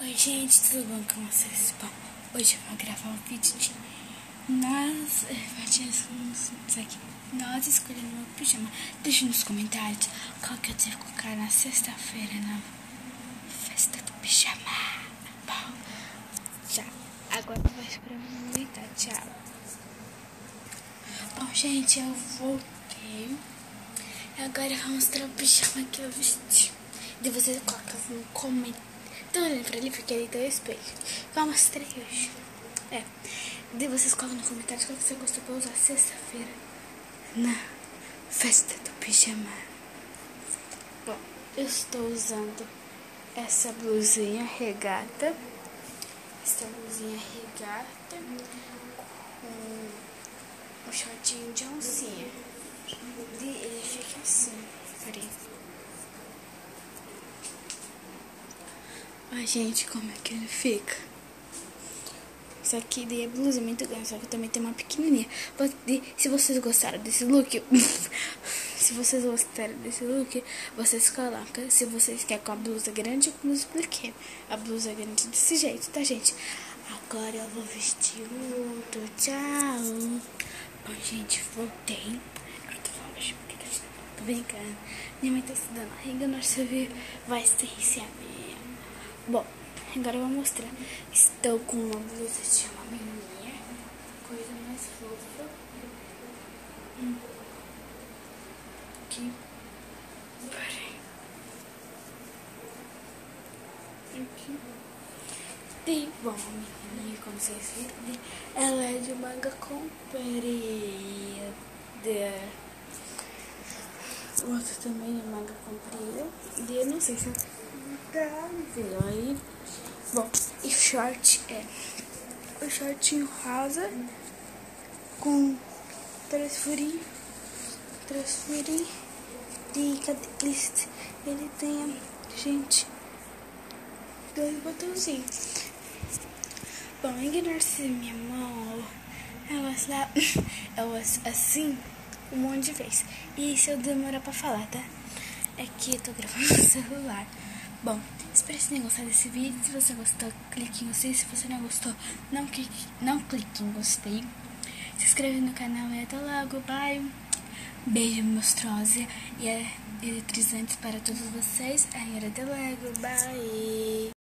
Oi gente, tudo bom com vocês? Bom, hoje eu vou gravar um vídeo de nós escolhendo meu pijama. Deixe nos comentários qual que eu devo colocar na sexta-feira na festa do pijama. Bom, tchau. Agora eu vou esperar um momento, tchau. Bom gente, eu voltei. Agora eu vou mostrar o pijama que eu vesti. E você coloca no comentário. Tô olhando pra ele porque ele tem o espelho. Eu mostrei hoje. Daí vocês colocam no comentário qual que você gostou pra usar sexta-feira na festa do pijama. Bom, eu estou usando essa blusinha regata. Com um shortinho de oncinha. E ele fica assim. Peraí. Olha, gente, como é que ele fica. Isso aqui daí é blusa muito grande, só que também tem uma pequenininha. Se vocês gostaram desse look, vocês colocam. Se vocês querem com a blusa grande, eu não expliquei. A blusa grande desse jeito, tá, gente? Agora eu vou vestir o outro. Tchau. Bom, gente, voltei. Eu tô falando baixo porque tô brincando. Minha mãe tá estudando. Ainda não vai ser esse mesmo. Bom, agora eu vou mostrar. Estou com uma blusa de uma menininha. Coisa mais fofa. Aqui. Peraí. Aqui. E, bom, a menininha, como vocês viram, ela é de manga comprida. O outro também é manga comprida. E eu não sei se viu aí. Bom, e short o shortinho rosa com três furinhos. E ele tem, gente, dois botãozinhos. Bom, ignora se minha mão ela assim um monte de vez. E se eu demorar pra falar, tá? É que eu tô gravando no celular. Bom, espero que vocês tenham gostado desse vídeo. Se você gostou, clique em gostei. Se você não gostou, não clique em gostei. Se inscreve no canal e até logo. Bye. Beijo monstruosa e eletrizantes para todos vocês. Até logo. Bye.